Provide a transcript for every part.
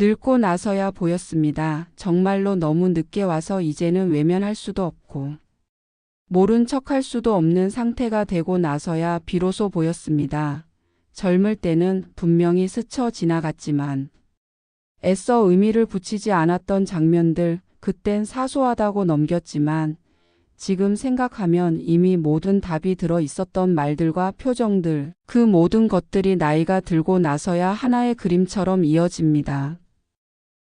늙고 나서야 보였습니다. 정말로 너무 늦게 와서 이제는 외면할 수도 없고 모른 척할 수도 없는 상태가 되고 나서야 비로소 보였습니다. 젊을 때는 분명히 스쳐 지나갔지만 애써 의미를 붙이지 않았던 장면들, 그땐 사소하다고 넘겼지만 지금 생각하면 이미 모든 답이 들어 있었던 말들과 표정들, 그 모든 것들이 나이가 들고 나서야 하나의 그림처럼 이어집니다.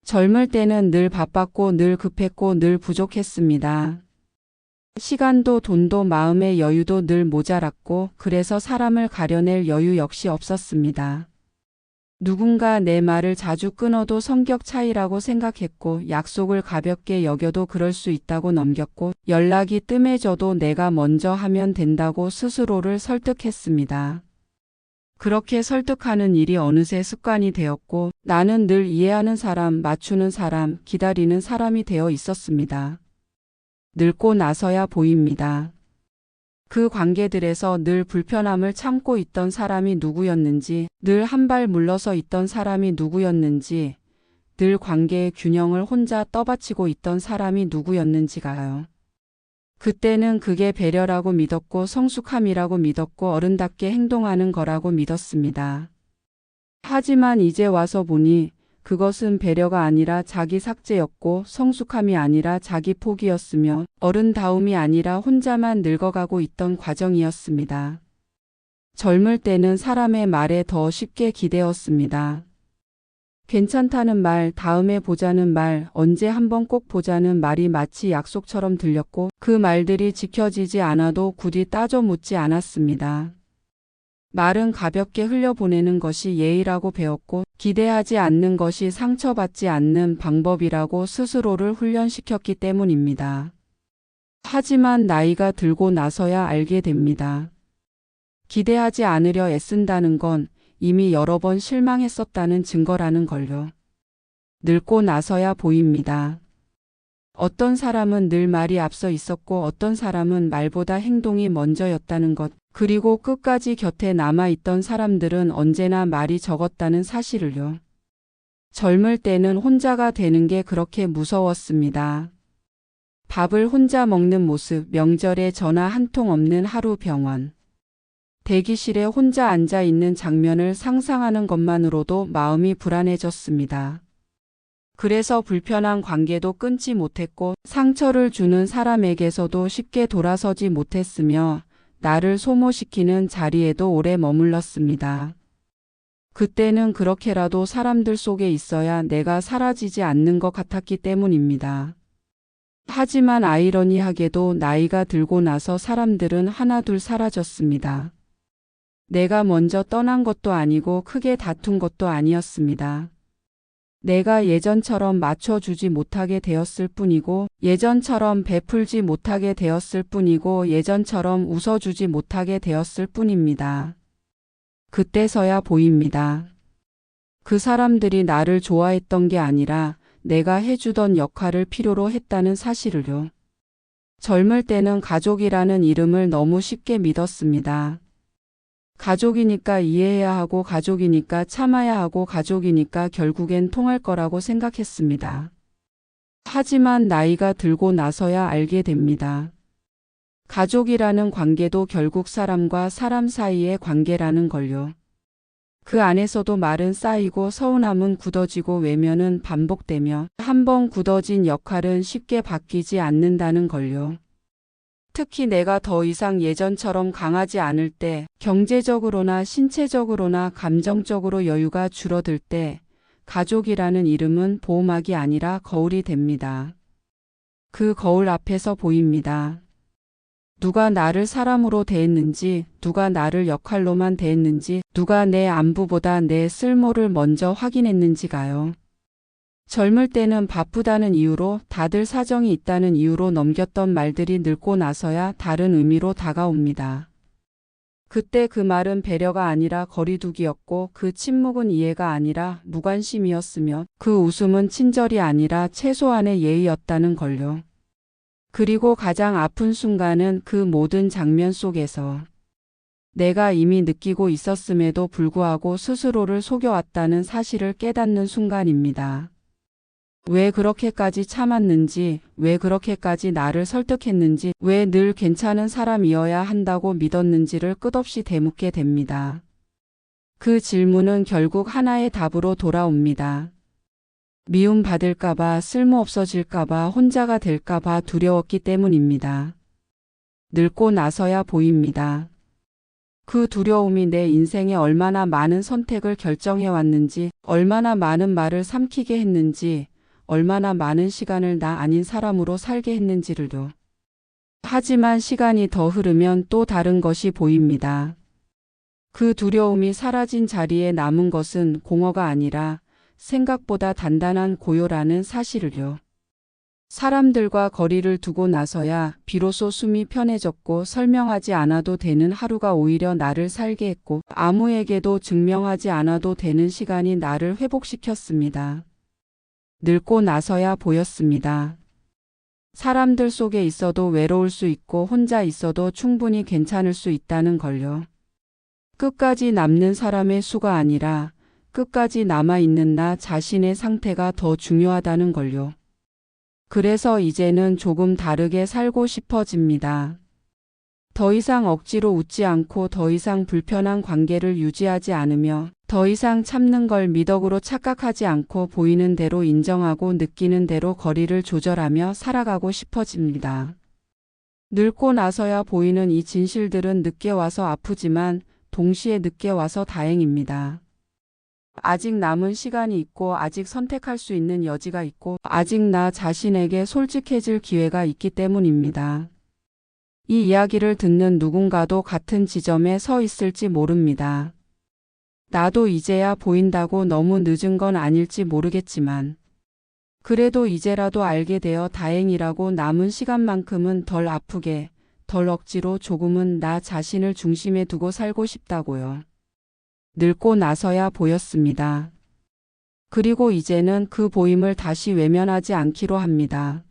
젊을 때는 늘 바빴고 늘 급했고 늘 부족했습니다. 시간도 돈도 마음의 여유도 늘 모자랐고 그래서 사람을 가려낼 여유 역시 없었습니다. 누군가 내 말을 자주 끊어도 성격 차이라고 생각했고 약속을 가볍게 여겨도 그럴 수 있다고 넘겼고 연락이 뜸해져도 내가 먼저 하면 된다고 스스로를 설득했습니다. 그렇게 설득하는 일이 어느새 습관이 되었고 나는 늘 이해하는 사람, 맞추는 사람, 기다리는 사람이 되어 있었습니다. 늙고 나서야 보입니다. 그 관계들에서 늘 불편함을 참고 있던 사람이 누구였는지, 늘 한 발 물러서 있던 사람이 누구였는지, 늘 관계의 균형을 혼자 떠받치고 있던 사람이 누구였는지가요. 그때는 그게 배려라고 믿었고 성숙함이라고 믿었고 어른답게 행동하는 거라고 믿었습니다. 하지만 이제 와서 보니 그것은 배려가 아니라 자기 삭제였고 성숙함이 아니라 자기 포기였으며 어른다움이 아니라 혼자만 늙어가고 있던 과정이었습니다. 젊을 때는 사람의 말에 더 쉽게 기대었습니다. 괜찮다는 말, 다음에 보자는 말, 언제 한번 꼭 보자는 말이 마치 약속처럼 들렸고 그 말들이 지켜지지 않아도 굳이 따져 묻지 않았습니다. 말은 가볍게 흘려보내는 것이 예의라고 배웠고 기대하지 않는 것이 상처받지 않는 방법이라고 스스로를 훈련시켰기 때문입니다. 하지만 나이가 들고 나서야 알게 됩니다. 기대하지 않으려 애쓴다는 건 이미 여러 번 실망했었다는 증거라는 걸요. 늙고 나서야 보입니다. 어떤 사람은 늘 말이 앞서 있었고 어떤 사람은 말보다 행동이 먼저였다는 것, 그리고 끝까지 곁에 남아있던 사람들은 언제나 말이 적었다는 사실을요. 젊을 때는 혼자가 되는 게 그렇게 무서웠습니다. 밥을 혼자 먹는 모습, 명절에 전화 한 통 없는 하루 병원. 대기실에 혼자 앉아 있는 장면을 상상하는 것만으로도 마음이 불안해졌습니다. 그래서 불편한 관계도 끊지 못했고 상처를 주는 사람에게서도 쉽게 돌아서지 못했으며 나를 소모시키는 자리에도 오래 머물렀습니다. 그때는 그렇게라도 사람들 속에 있어야 내가 사라지지 않는 것 같았기 때문입니다. 하지만 아이러니하게도 나이가 들고 나서 사람들은 하나둘 사라졌습니다. 내가 먼저 떠난 것도 아니고 크게 다툰 것도 아니었습니다. 내가 예전처럼 맞춰주지 못하게 되었을 뿐이고 예전처럼 베풀지 못하게 되었을 뿐이고 예전처럼 웃어주지 못하게 되었을 뿐입니다. 그때서야 보입니다. 그 사람들이 나를 좋아했던 게 아니라 내가 해주던 역할을 필요로 했다는 사실을요. 젊을 때는 가족이라는 이름을 너무 쉽게 믿었습니다. 가족이니까 이해해야 하고 가족이니까 참아야 하고 가족이니까 결국엔 통할 거라고 생각했습니다. 하지만 나이가 들고 나서야 알게 됩니다. 가족이라는 관계도 결국 사람과 사람 사이의 관계라는 걸요. 그 안에서도 말은 쌓이고 서운함은 굳어지고 외면은 반복되며 한번 굳어진 역할은 쉽게 바뀌지 않는다는 걸요. 특히 내가 더 이상 예전처럼 강하지 않을 때, 경제적으로나 신체적으로나 감정적으로 여유가 줄어들 때, 가족이라는 이름은 보호막이 아니라 거울이 됩니다. 그 거울 앞에서 보입니다. 누가 나를 사람으로 대했는지, 누가 나를 역할로만 대했는지, 누가 내 안부보다 내 쓸모를 먼저 확인했는지가요. 젊을 때는 바쁘다는 이유로 다들 사정이 있다는 이유로 넘겼던 말들이 늙고 나서야 다른 의미로 다가옵니다. 그때 그 말은 배려가 아니라 거리두기였고 그 침묵은 이해가 아니라 무관심이었으며 그 웃음은 친절이 아니라 최소한의 예의였다는 걸요. 그리고 가장 아픈 순간은 그 모든 장면 속에서 내가 이미 느끼고 있었음에도 불구하고 스스로를 속여왔다는 사실을 깨닫는 순간입니다. 왜 그렇게까지 참았는지, 왜 그렇게까지 나를 설득했는지, 왜 늘 괜찮은 사람이어야 한다고 믿었는지를 끝없이 되묻게 됩니다. 그 질문은 결국 하나의 답으로 돌아옵니다. 미움받을까봐, 쓸모없어질까봐, 혼자가 될까봐 두려웠기 때문입니다. 늙고 나서야 보입니다. 그 두려움이 내 인생에 얼마나 많은 선택을 결정해왔는지, 얼마나 많은 말을 삼키게 했는지, 얼마나 많은 시간을 나 아닌 사람으로 살게 했는지를요. 하지만 시간이 더 흐르면 또 다른 것이 보입니다. 그 두려움이 사라진 자리에 남은 것은 공허가 아니라 생각보다 단단한 고요라는 사실을요. 사람들과 거리를 두고 나서야 비로소 숨이 편해졌고 설명하지 않아도 되는 하루가 오히려 나를 살게 했고 아무에게도 증명하지 않아도 되는 시간이 나를 회복시켰습니다. 늙고 나서야 보였습니다. 사람들 속에 있어도 외로울 수 있고 혼자 있어도 충분히 괜찮을 수 있다는 걸요. 끝까지 남는 사람의 수가 아니라 끝까지 남아있는 나 자신의 상태가 더 중요하다는 걸요. 그래서 이제는 조금 다르게 살고 싶어집니다. 더 이상 억지로 웃지 않고 더 이상 불편한 관계를 유지하지 않으며 더 이상 참는 걸 미덕으로 착각하지 않고 보이는 대로 인정하고 느끼는 대로 거리를 조절하며 살아가고 싶어집니다. 늙고 나서야 보이는 이 진실들은 늦게 와서 아프지만 동시에 늦게 와서 다행입니다. 아직 남은 시간이 있고 아직 선택할 수 있는 여지가 있고 아직 나 자신에게 솔직해질 기회가 있기 때문입니다. 이 이야기를 듣는 누군가도 같은 지점에 서 있을지 모릅니다. 나도 이제야 보인다고 너무 늦은 건 아닐지 모르겠지만 그래도 이제라도 알게 되어 다행이라고 남은 시간만큼은 덜 아프게, 덜 억지로 조금은 나 자신을 중심에 두고 살고 싶다고요. 늙고 나서야 보였습니다. 그리고 이제는 그 보임을 다시 외면하지 않기로 합니다.